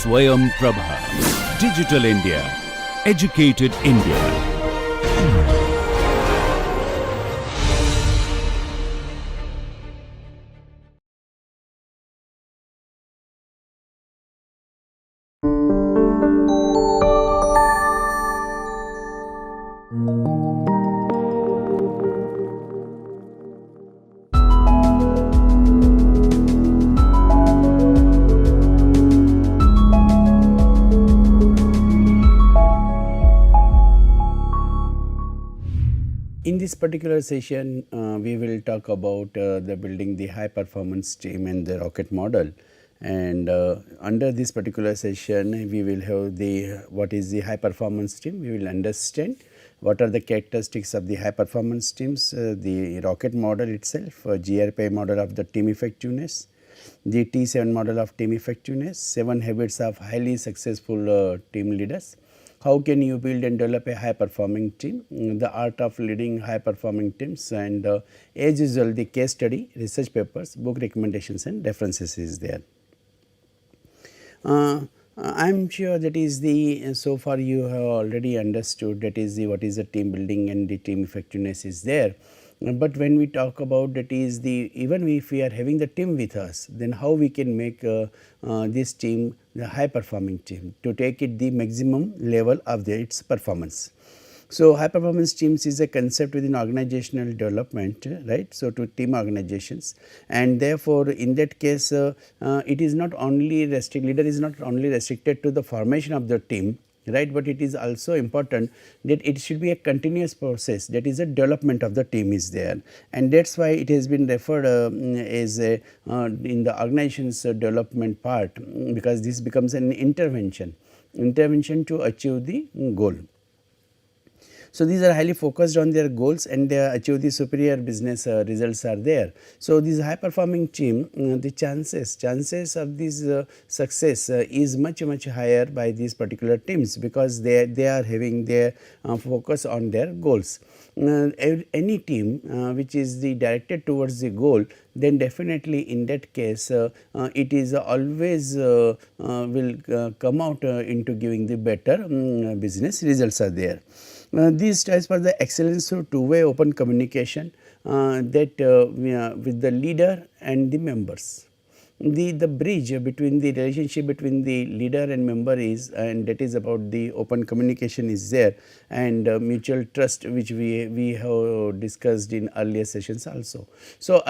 Swayam Prabha. Digital India. Educated India. In this particular session, we will talk about the building the high performance team and the rocket model. And under this particular session, we will have the what is the high performance team. We will understand what are the characteristics of the high performance teams, the rocket model itself, GRPI model of the team effectiveness, the T7 model of team effectiveness, 7 habits of highly successful team leaders. How can you build and develop a high performing team, the art of leading high performing teams, and as usual the case study, research papers, book recommendations and references is there. I am sure that is the so far you have already understood that is the what is the team building and the team effectiveness is there. But when we talk about that is the even if we are having the team with us, then how we can make this team the high performing team to take it the maximum level of its performance. So, high performance teams is a concept within organizational development, right. So, to team organizations, and therefore, in that case it is not only leader is not only restricted to the formation of the team, right, but it is also important that it should be a continuous process, that is a development of the team is there, and that is why it has been referred as a in the organization's development part, because this becomes an intervention to achieve the goal. So, these are highly focused on their goals and they achieve the superior business results are there. So, this high performing team, the chances of this success is much higher by these particular teams, because they are having their focus on their goals. Any team which is the directed towards the goal, then definitely in that case it is always will come out into giving the better business results are there. This ties for the excellence through two-way open communication that with the leader and the members. The bridge between the relationship between the leader and member is, and that is about the open communication is there, and mutual trust, which we have discussed in earlier sessions also. So,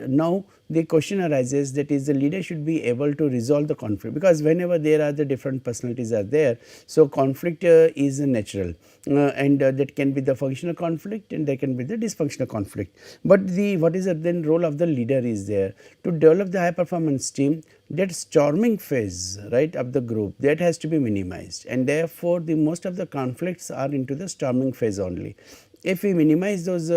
now the question arises, that is the leader should be able to resolve the conflict, because whenever there are the different personalities are there, so conflict is natural, and that can be the functional conflict and there can be the dysfunctional conflict. But the what is the then role of the leader is there to develop the high performance team, that storming phase, right, of the group, that has to be minimized, and therefore the most of the conflicts are into the storming phase only. If we minimize those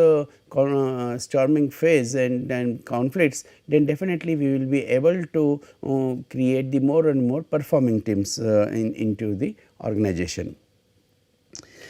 storming phase and conflicts, then definitely we will be able to create the more and more performing teams into the organization.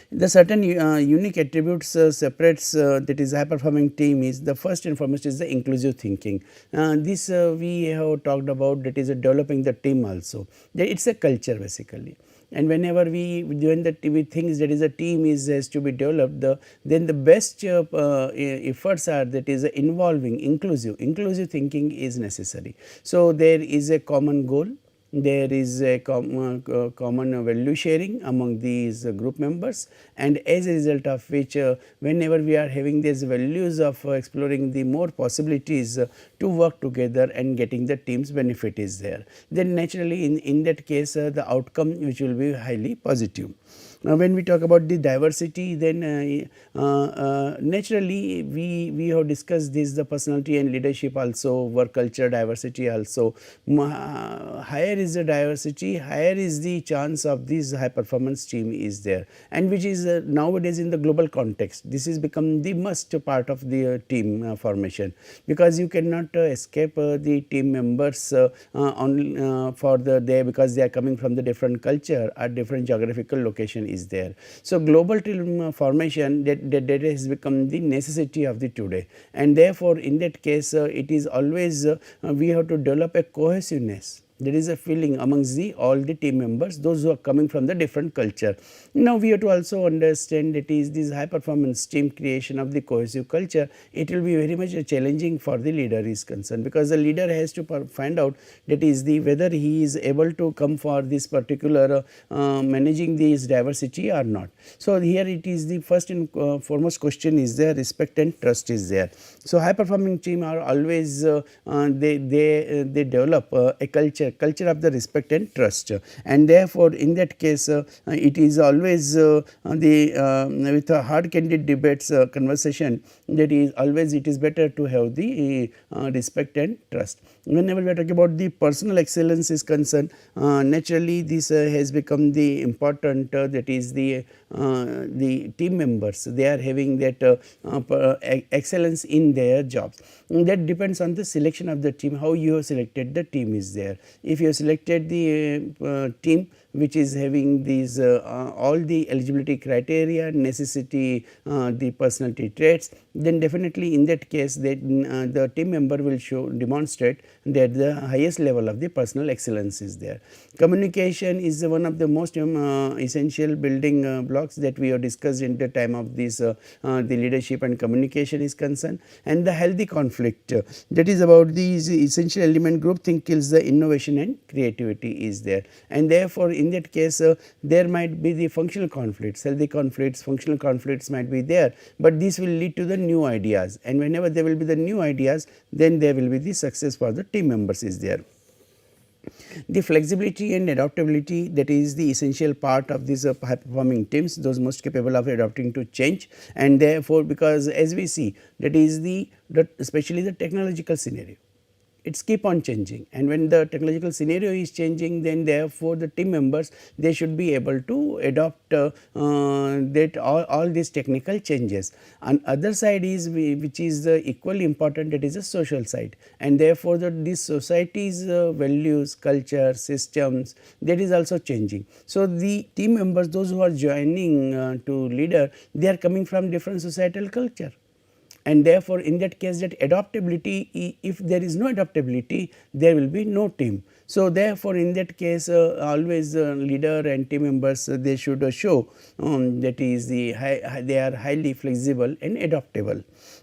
The certain unique attributes separates that is high performing team is the first and foremost is the inclusive thinking. This we have talked about, that is developing the team also. It is a culture basically. And whenever we think that is a team has to be developed, then the best efforts are that is involving inclusive thinking is necessary. So, there is a common goal, there is a common value sharing among these group members, and as a result of which whenever we are having these values of exploring the more possibilities to work together and getting the team's benefit is there, then naturally in that case the outcome which will be highly positive. Now, when we talk about the diversity, then naturally we have discussed this, the personality and leadership also, work culture diversity also. Higher is the diversity, higher is the chance of this high performance team is there, and which is nowadays in the global context, this is become the must part of the team formation, because you cannot escape the team members on for the day, because they are coming from the different culture or different geographical location is there. So, global team formation that has become the necessity of the today, and therefore, in that case it is always we have to develop a cohesiveness There is a feeling amongst all the team members, those who are coming from the different culture. Now, we have to also understand that is this high performance team creation of the cohesive culture, it will be very much challenging for the leader is concerned, because the leader has to find out that is whether he is able to come for this particular managing this diversity or not. So, here it is the first and foremost question is there, respect and trust is there. So, high performing team are always they develop a culture of the respect and trust, and therefore, in that case it is always with a hard candid debates conversation, that is always it is better to have the respect and trust. Whenever we are talking about the personal excellence is concerned, naturally this has become the important that is the team members, they are having that excellence in their jobs. That depends on the selection of the team, how you have selected the team is there. If you have selected the team which is having these all the eligibility criteria, necessity, the personality traits, then definitely in that case that the team member will demonstrate that the highest level of the personal excellence is there. Communication is one of the most essential building blocks that we have discussed in the time of this the leadership and communication is concerned, and the healthy conflict, that is about these essential element. Group think kills the innovation and creativity is there, and therefore, in that case there might be the functional conflicts, healthy conflicts, functional conflicts might be there, but this will lead to the new ideas, and whenever there will be the new ideas, then there will be the success for the team members is there. The flexibility and adaptability, that is the essential part of these high performing teams, those most capable of adapting to change, and therefore, because as we see that is especially the technological scenario, it's keep on changing, and when the technological scenario is changing, then therefore, the team members they should be able to adopt that all these technical changes. On other side is which is equally important, that is the social side, and therefore, this society's values, culture, systems, that is also changing. So, the team members, those who are joining to leader, they are coming from different societal culture, and therefore, in that case that adaptability, if there is no adaptability, there will be no team. So, therefore, in that case always leader and team members they should show that is they are highly flexible and adaptable.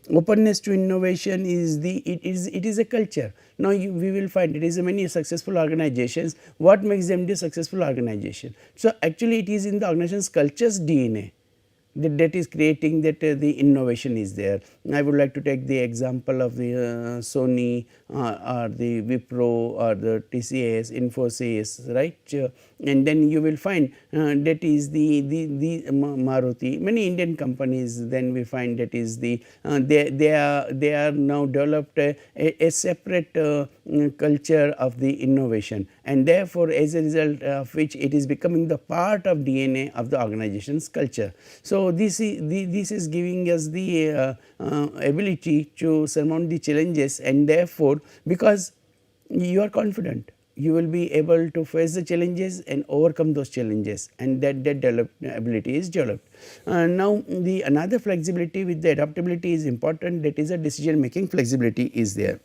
Openness to innovation is it is a culture. Now, we will find it is many successful organizations. What makes them the successful organization? So, actually it is in the organization's culture's DNA that is creating that the innovation is there. I would like to take the example of the Sony or the Wipro or the TCS, Infosys, right, and then you will find that is the Maruti, many Indian companies, then we find that is they are now developed a separate culture of the innovation, and therefore, as a result of which it is becoming the part of DNA of the organization's culture. So, this is giving us the ability to surmount the challenges, and therefore, because you are confident, you will be able to face the challenges and overcome those challenges, and that ability is developed. Now, the another flexibility with the adaptability is important, that is a decision making flexibility is there.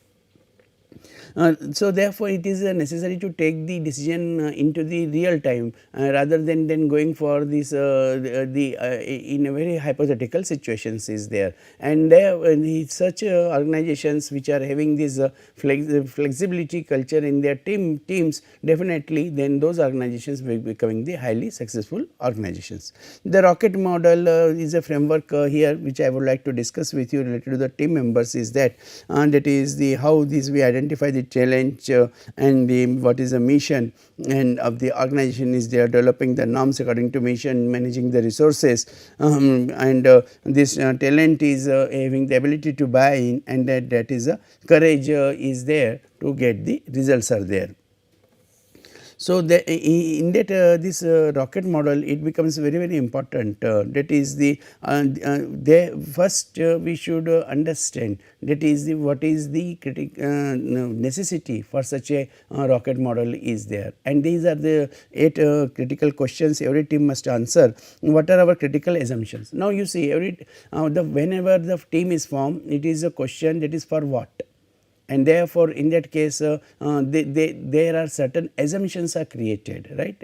So, therefore, it is necessary to take the decision into the real time rather than going for this in a very hypothetical situations is there, and such organizations which are having this flexibility culture in their teams, definitely then those organizations will be becoming the highly successful organizations. The rocket model is a framework here which I would like to discuss with you related to the team members is that is the how this we identify the challenge and what is the mission and of the organization is they are developing the norms according to mission, managing the resources, and this talent is having the ability to buy in, and that is courage is there to get the results are there. So, in that this rocket model it becomes very important, that is the first we should understand that is the what is the necessity for such a rocket model is there, and these are the 8 critical questions every team must answer. What are our critical assumptions? Now, you see whenever the team is formed, it is a question that is for what. and therefore, in that case there are certain assumptions are created, right.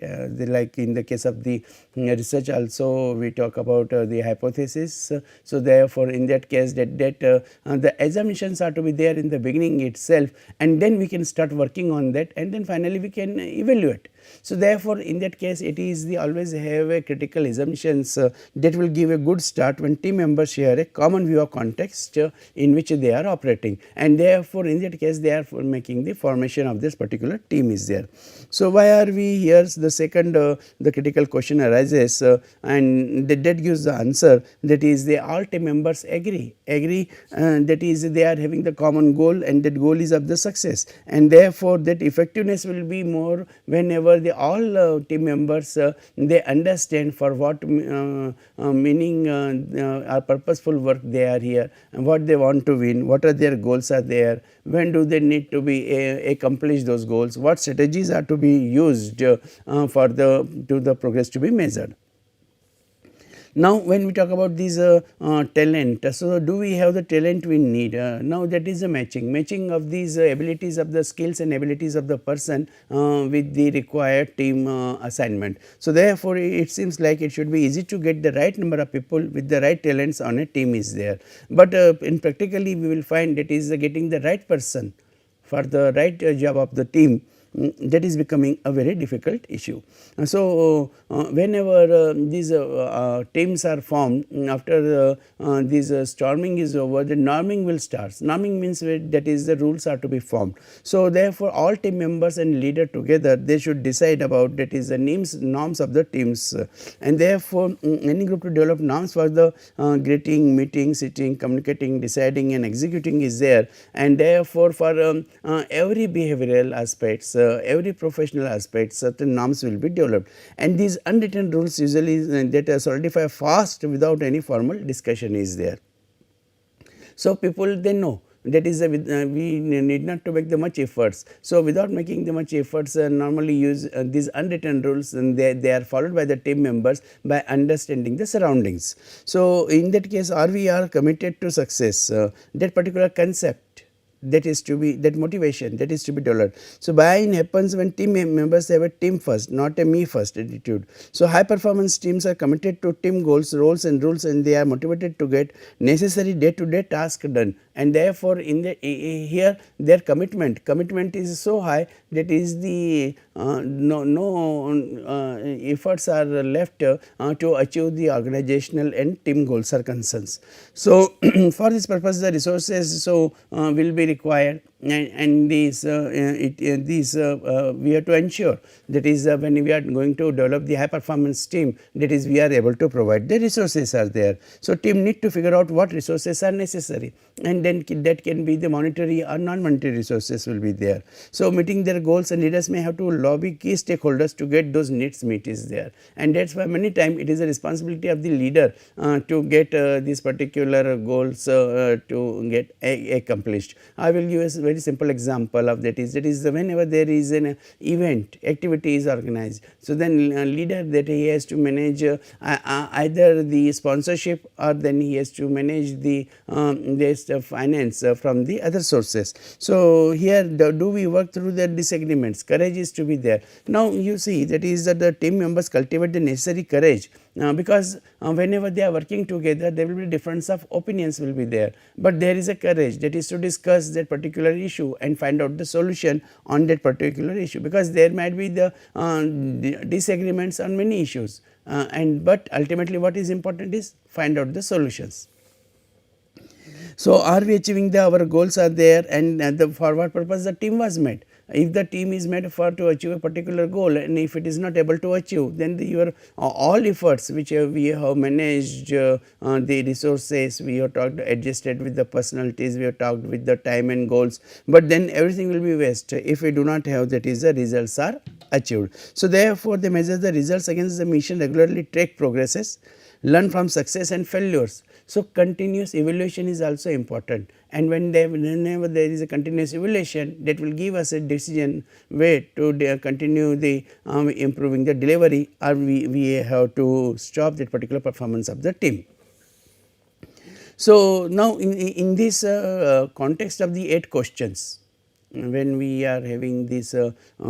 Like in the case of the research also we talk about the hypothesis. So, therefore, in that case that the assumptions are to be there in the beginning itself, and then we can start working on that, and then finally we can evaluate. So, therefore, in that case it is the always have a critical assumptions that will give a good start when team members share a common view of context in which they are operating, and therefore, in that case they are making the formation of this particular team is there. So, why are we here? The second the critical question arises and that gives the answer, that is the all team members agree that is they are having the common goal, and that goal is of the success, and therefore, that effectiveness will be more whenever the all team members they understand for what meaning or purposeful work they are here, and what they want to win, what are their goals are there, when do they need to be accomplish those goals, what strategies are to be used for the progress to be measured. Now, when we talk about this talent, so do we have the talent we need? Now, that is a matching of these abilities of the skills and abilities of the person with the required team assignment. So, therefore, it seems like it should be easy to get the right number of people with the right talents on a team is there, but in practically we will find that is getting the right person for the right job of the team, that is becoming a very difficult issue. So, whenever these teams are formed after this storming is over, the norming will start. Norming means that is the rules are to be formed. So, therefore, all team members and leader together they should decide about that is the norms of the teams, and therefore, any group to develop norms for the greeting, meeting, sitting, communicating, deciding and executing is there, and therefore, for every behavioral aspects every professional aspect certain norms will be developed, and these unwritten rules usually that are solidify fast without any formal discussion is there. So, people they know that is we need not to make the much efforts. So, without making the much efforts normally use these unwritten rules, and they are followed by the team members by understanding the surroundings. So, in that case we are committed to success, that particular concept that is to be that motivation that is to be developed. So, buy-in happens when team members have a team first, not a me first attitude. So, high performance teams are committed to team goals, roles and rules, and they are motivated to get necessary day to day task done, and therefore, in the here their commitment is so high that is the no efforts are left to achieve the organizational and team goals or concerns. So, for this purpose the resources will be required, and these we have to ensure that is when we are going to develop the high performance team, that is we are able to provide the resources are there. So, team need to figure out what resources are necessary, and then that can be the monetary or non-monetary resources will be there. So, meeting their goals, and leaders may have to lobby key stakeholders to get those needs met is there, and that is why many times it is a responsibility of the leader to get these particular goals to get accomplished. I will give a very simple example of that is whenever there is an event activity is organized. So, then leader that he has to manage either the sponsorship, or then he has to manage the finance from the other sources. So, here do we work through the disagreements, courage is to be there. Now, you see that is that the team members cultivate the necessary courage, because whenever they are working together there will be difference of opinions will be there, but there is a courage that is to discuss that particular issue and find out the solution on that particular issue, because there might be the disagreements on many issues, but ultimately what is important is find out the solutions. So, are we achieving our goals are there, and for what purpose the team was made? If the team is made for to achieve a particular goal, and if it is not able to achieve, then your all efforts which we have managed the resources, we have talked adjusted with the personalities, we have talked with the time and goals, but then everything will be waste if we do not have that is the results are achieved. So, therefore, they measure the results against the mission, regularly track progresses, learn from success and failures. So, continuous evaluation is also important, and whenever there is a continuous evaluation, that will give us a decision way to continue the improving the delivery, or we have to stop that particular performance of the team. So, now in this context of the 8 questions, when we are having these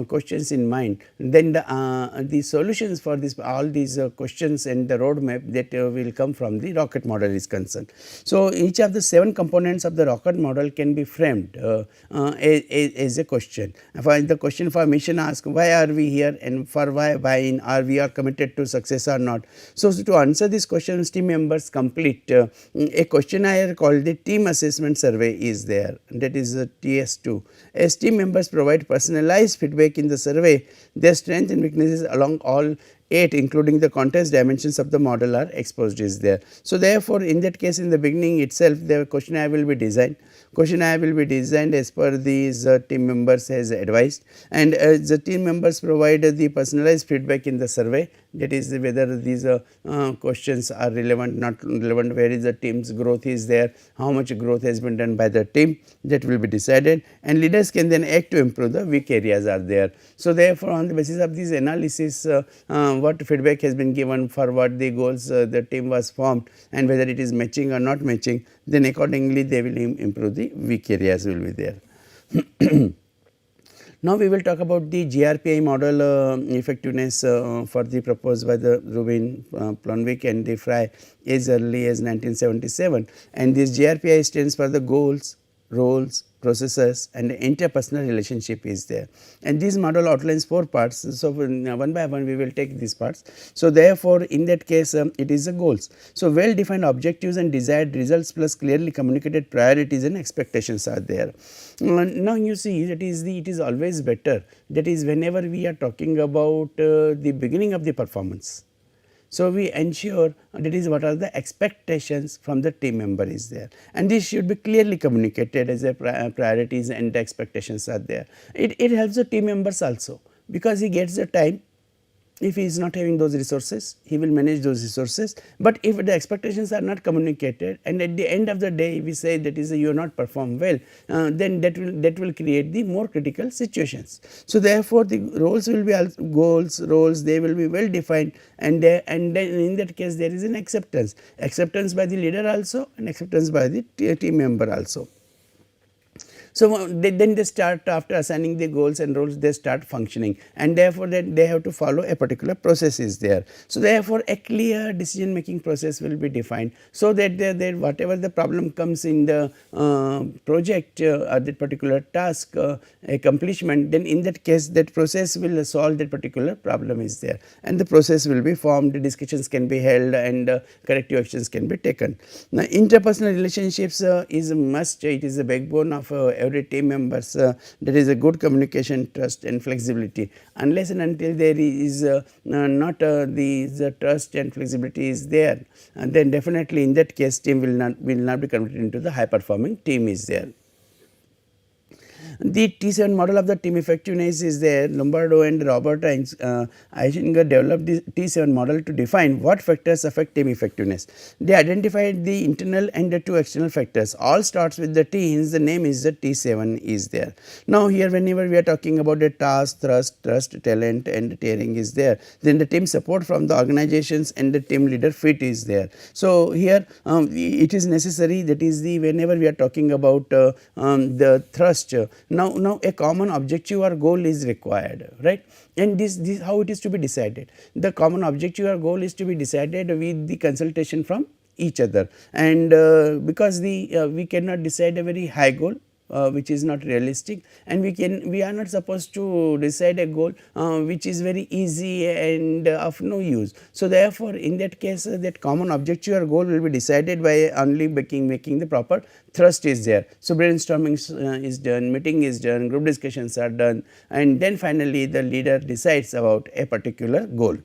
questions in mind, then the solutions for this all these questions and the roadmap that will come from the rocket model is concerned. So, each of the 7 components of the rocket model can be framed as a question. For the question for mission asks why are we here, and for why in are we are committed to success or not. So, to answer these questions, team members complete a questionnaire called the team assessment survey is there, that is TS2. As team members provide personalized feedback in the survey, their strengths and weaknesses along all 8 including the context dimensions of the model are exposed is there. So, therefore, in that case in the beginning itself the questionnaire will be designed. Questionnaire will be designed as per these team members as advised, and the team members provide the personalized feedback in the survey, that is whether these questions are relevant, not relevant, where is the team's growth is there, how much growth has been done by the team, that will be decided, and leaders can then act to improve the weak areas are there. So, therefore, on the basis of this analysis what feedback has been given, for what the goals the team was formed, and whether it is matching or not matching, then accordingly they will improve the weak areas will be there. Now, we will talk about the GRPI model effectiveness for the proposed by the Rubin, Plonwick and the Fry as early as 1977, and this GRPI stands for the goals, roles, processes and interpersonal relationship is there, and this model outlines 4 parts. So, one by one we will take these parts. So, therefore, in that case it is the goals. So, well defined objectives and desired results plus clearly communicated priorities and expectations are there. Now, you see that is it is always better, that is whenever we are talking about the beginning of the performance. So, we ensure that is what are the expectations from the team member is there, and this should be clearly communicated as a priorities and the expectations are there. It helps the team members also, because he gets the time. If he is not having those resources, he will manage those resources, but if the expectations are not communicated and at the end of the day we say that is you are not performed well, then that will create the more critical situations. So, therefore, the roles will be goals, roles, they will be well defined, and then in that case there is an acceptance by the leader also and acceptance by the team member also. So, then they start, after assigning the goals and roles, they start functioning, and therefore, they have to follow a particular process is there. So, therefore, a clear decision making process will be defined, so that whatever the problem comes in the project or that particular task accomplishment, then in that case that process will solve that particular problem is there, and the process will be formed, discussions can be held and corrective actions can be taken. Now, interpersonal relationships is a must, it is the backbone of every team members, there is a good communication, trust and flexibility. Unless and until there is not the trust and flexibility is there, then definitely in that case team will not be converted into the high performing team is there. The T7 model of the team effectiveness is there. Lombardo and Robert Eisinger developed the T7 model to define what factors affect team effectiveness. They identified the internal and the 2 external factors. All starts with the T, hence the name is the T7 is there. Now, here whenever we are talking about the task, trust, talent and tearing is there, then the team support from the organizations and the team leader fit is there. So, here it is necessary, that is the whenever we are talking about the thrust, now a common objective or goal is required, right, and this how it is to be decided. The common objective or goal is to be decided with the consultation from each other, and because we cannot decide a very high goal which is not realistic, and we are not supposed to decide a goal which is very easy and of no use. So, therefore, in that case that common objective or goal will be decided by only making the proper thrust is there. So, brainstorming is done, meeting is done, group discussions are done, and then finally the leader decides about a particular goal.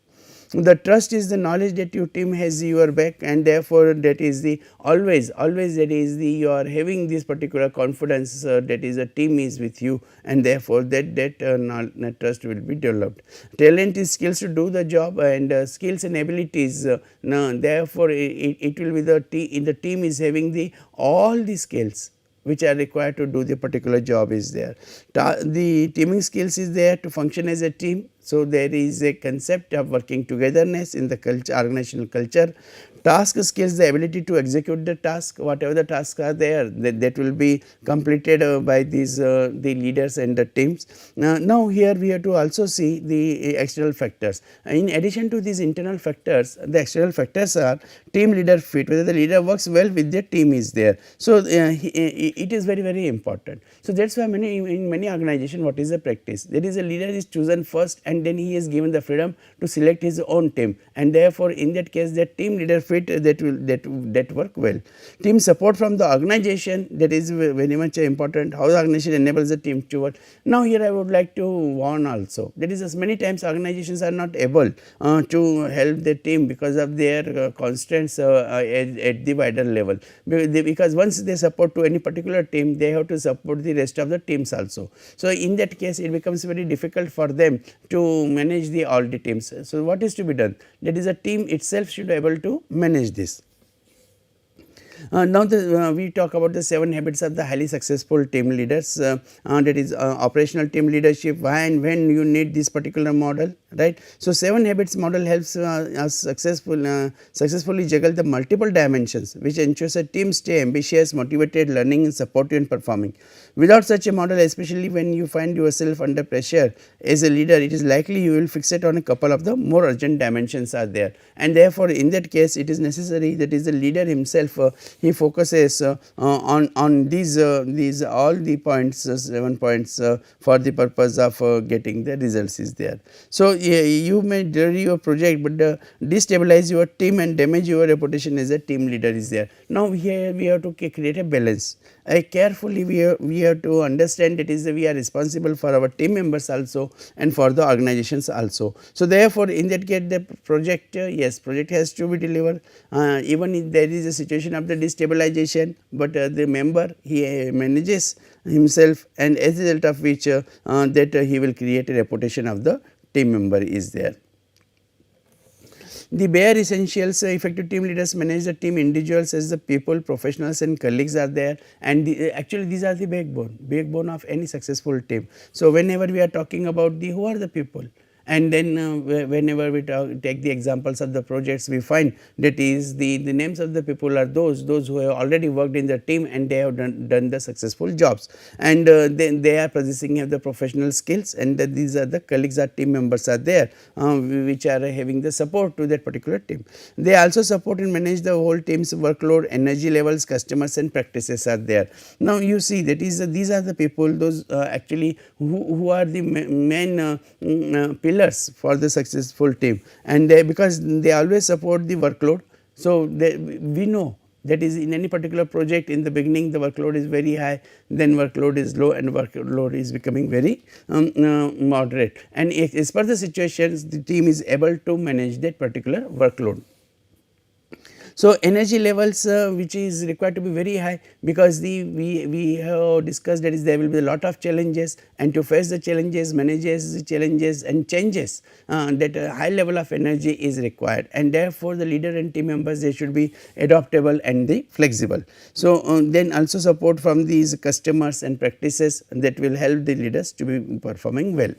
The trust is the knowledge that your team has your back, and therefore, that is the always that is the you are having this particular confidence that is a team is with you, and therefore, that trust will be developed. Talent is skills to do the job, and skills and abilities therefore, it will be the team is having the all the skills which are required to do the particular job is there. The teaming skills is there to function as a team. So, there is a concept of working togetherness in the culture, organizational culture. Task skills, the ability to execute the task, whatever the tasks are there, that will be completed by these the leaders and the teams. Now, here we have to also see the external factors. In addition to these internal factors, the external factors are team leader fit, whether the leader works well with the team is there. So, it is very important. So, that is why in many organizations what is the practice, there is a leader is chosen first and then he is given the freedom to select his own team, and therefore, in that case that team leader fit that work well. Team support from the organization, that is very much important, how the organization enables the team to work. Now, here I would like to warn also, that is as many times organizations are not able to help the team because of their constraints at the wider level, because once they support to any particular team, they have to support the rest of the teams also. So, in that case it becomes very difficult for them to manage all the teams. So, what is to be done? That is, a team itself should be able to manage this. Now, we talk about the 7 habits of the highly successful team leaders, that is operational team leadership, why and when you need this particular model, right. So, 7 habits model helps us successfully juggle the multiple dimensions, which ensures a team stay ambitious, motivated, learning and supportive and performing. Without such a model, especially when you find yourself under pressure as a leader, it is likely you will fixate on a couple of the more urgent dimensions are there, and therefore, in that case it is necessary that is the leader himself he focuses on these all the points, 7 points for the purpose of getting the results is there. So, you may do your project, but destabilize your team and damage your reputation as a team leader is there. Now, here we have to create a balance. Carefully we have to understand that is we are responsible for our team members also and for the organizations also. So, therefore, in that case the project, yes, project has to be delivered, even if there is a situation of the destabilization, but the member he manages himself, and as a result of which that he will create a reputation of the team member is there. The bare essentials, effective team leaders manage the team individuals as the people, professionals and colleagues are there, and actually these are the backbone of any successful team. So, whenever we are talking about who are the people, and then whenever we take the examples of the projects, we find that is the names of the people are those who have already worked in the team and they have done the successful jobs, and then they are possessing the professional skills, and these are the colleagues or team members are there which are having the support to that particular team. They also support and manage the whole team's workload, energy levels, customers and practices are there. Now, you see that is these are the people, those actually who are the main pillars for the successful team, and because they always support the workload. So, we know that is in any particular project, in the beginning the workload is very high, then workload is low and workload is becoming very moderate, and as per the situations the team is able to manage that particular workload. So, energy levels which is required to be very high, because we have discussed that is there will be a lot of challenges, and to face the challenges, manages the challenges and changes, that high level of energy is required, and therefore, the leader and team members they should be adaptable and the flexible. So, then also support from these customers and practices that will help the leaders to be performing well.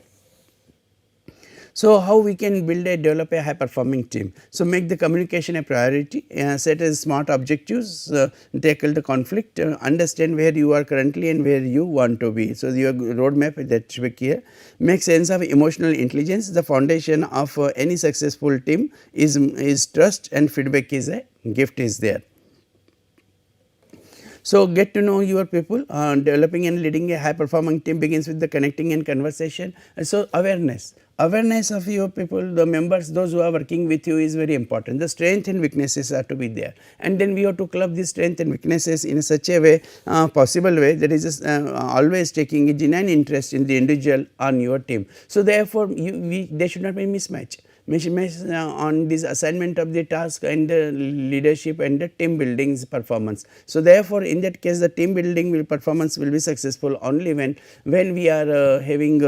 So, how we can develop a high performing team? So, make the communication a priority, set as smart objectives, tackle the conflict, understand where you are currently and where you want to be. So, your roadmap that should be clear. Make sense of emotional intelligence. The foundation of any successful team is trust, and feedback is a gift is there. So, get to know your people. Developing and leading a high performing team begins with the connecting and conversation. So, awareness of your people, the members, those who are working with you is very important. The strength and weaknesses are to be there, and then we have to club the strength and weaknesses in such a way, possible way, that is always taking a genuine interest in the individual on your team. So, therefore, there should not be mismatch on this assignment of the task and the leadership and the team building's performance. So, therefore, in that case the team building performance will be successful only when we are having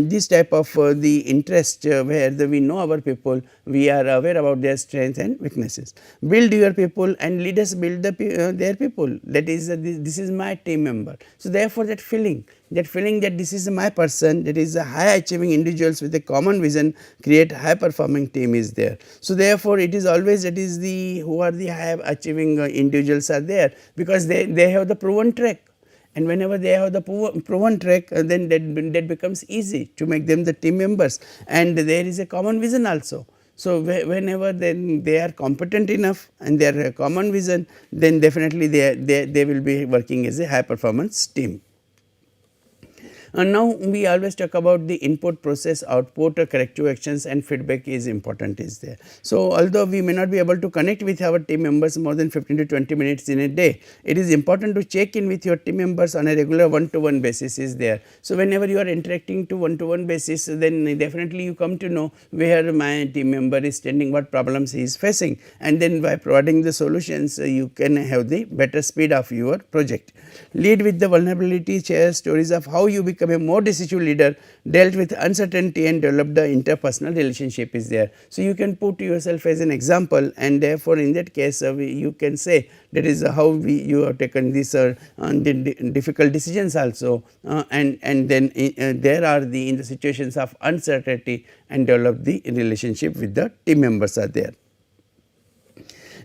this type of the interest where we know our people, we are aware about their strengths and weaknesses. Build your people, and leaders build their people, that is this is my team member. So, therefore, that feeling that feeling that this is my person, that is a high achieving individuals with a common vision create high performing team is there. So, therefore, it is always that is the who are the high achieving individuals are there, because they have the proven track, and whenever they have the proven track, then that becomes easy to make them the team members, and there is a common vision also. So, whenever then they are competent enough and they are a common vision, then definitely they will be working as a high performance team. And now we always talk about the input, process, output, corrective actions and feedback is important is there. So, although we may not be able to connect with our team members more than 15 to 20 minutes in a day, it is important to check in with your team members on a regular one-to-one basis is there. So, whenever you are interacting to one-to-one basis, then definitely you come to know where my team member is standing, what problems he is facing, and then by providing the solutions you can have the better speed of your project. Lead with the vulnerability, share stories of how you become a more decisive leader, dealt with uncertainty and developed the interpersonal relationship is there. So, you can put yourself as an example, and therefore, in that case you can say that is how you have taken these difficult decisions also, and then there are in the situations of uncertainty and develop the relationship with the team members are there.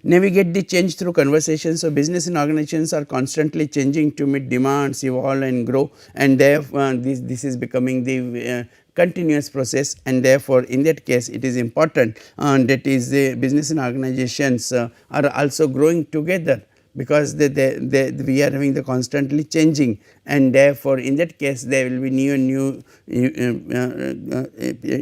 Navigate the change through conversations. So, business and organizations are constantly changing to meet demands, evolve and grow, and therefore, this is becoming the continuous process, and therefore, in that case it is important that is the business and organizations are also growing together, because we are having the constantly changing, and therefore, in that case there will be new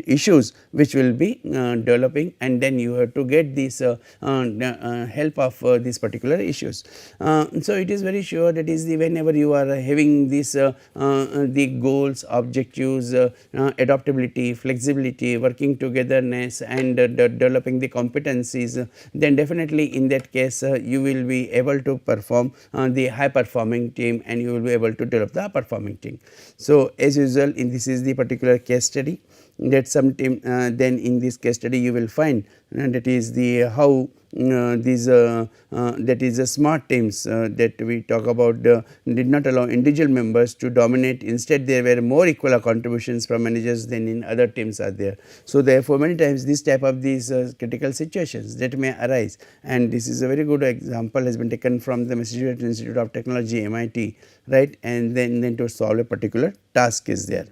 issues which will be developing, and then you have to get this help of these particular issues. So, it is very sure that is the whenever you are having this the goals, objectives, adaptability, flexibility, working togetherness and developing the competencies, then definitely in that case you will be able to perform the high performing team, and you will be able to develop the performing team. So, as usual, in this is the particular case study that some team then in this case study you will find that is the how these that is the smart teams that we talk about did not allow individual members to dominate, instead there were more equal contributions from managers than in other teams are there. So, therefore, many times this type of these critical situations that may arise, and this is a very good example has been taken from the Massachusetts Institute of Technology MIT, right, and then to solve a particular task is there.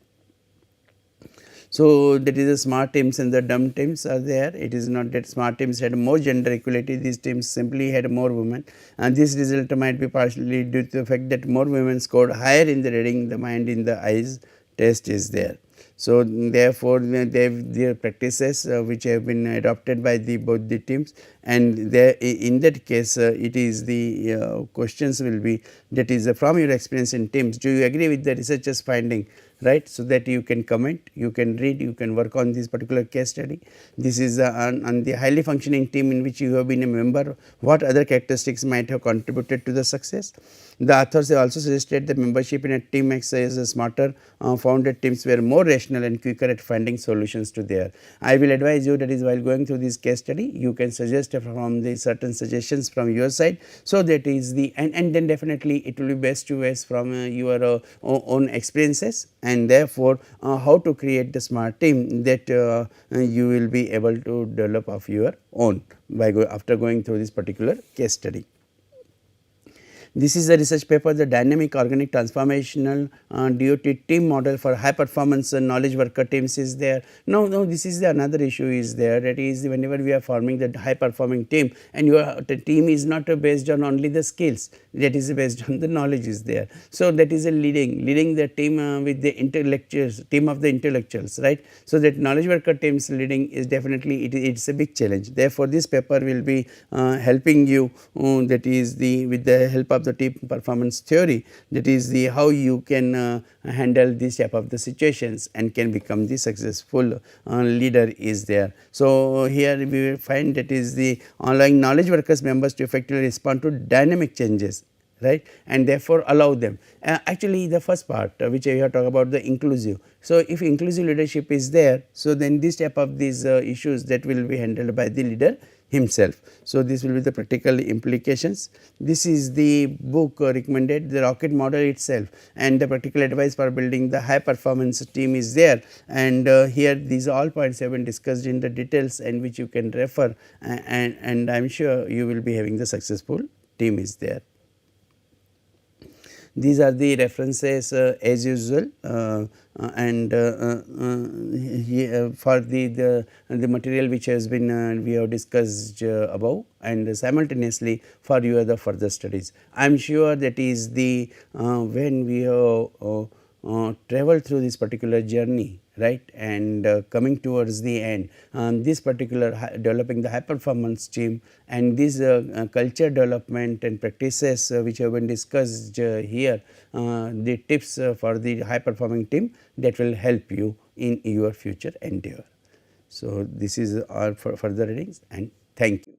So, that is the smart teams and the dumb teams are there. It is not that smart teams had more gender equality, these teams simply had more women, and this result might be partially due to the fact that more women scored higher in the reading the mind in the eyes test is there. So, therefore, their practices which have been adopted by both the teams, and there in that case it is the questions will be that is from your experience in teams, do you agree with the researchers finding, right. So, that you can comment, you can read, you can work on this particular case study. This is on the highly functioning team in which you have been a member, what other characteristics might have contributed to the success. The authors have also suggested that membership in a team makes us smarter, found that teams were more rational and quicker at finding solutions to their. I will advise you that is while going through this case study, you can suggest from the certain suggestions from your side. So, that is the and then definitely it will be best to base from your own experiences, and therefore, how to create the smart team that you will be able to develop of your own by after going through this particular case study. This is a research paper, the dynamic organic transformational DOT team model for high performance knowledge worker teams is there. Now, this is another issue is there, that is whenever we are forming the high performing team, and your team is not based on only the skills, that is based on the knowledge is there. So, that is a leading the team with the intellectuals, team of the intellectuals, right. So, that knowledge worker teams leading is definitely it is a big challenge. Therefore, this paper will be helping you that is the with the help of the team performance theory, that is the how you can handle this type of the situations and can become the successful leader is there. So, here we will find that is the allowing knowledge workers members to effectively respond to dynamic changes, right, and therefore allow them. Actually, the first part which I have talked about the inclusive. So, if inclusive leadership is there, so then this type of these issues that will be handled by the leader himself. So, this will be the practical implications. This is the book recommended, the rocket model itself, and the practical advice for building the high performance team is there, and here these all points have been discussed in the details, and which you can refer, and I am sure you will be having the successful team is there. These are the references as usual, and for the material which has been we have discussed above, and simultaneously for your the further studies. I am sure that is the when we have traveled through this particular journey, right, and coming towards the end, this particular developing the high performance team and this culture development and practices which have been discussed here, the tips for the high performing team that will help you in your future endeavor. So, this is all for further readings, and thank you.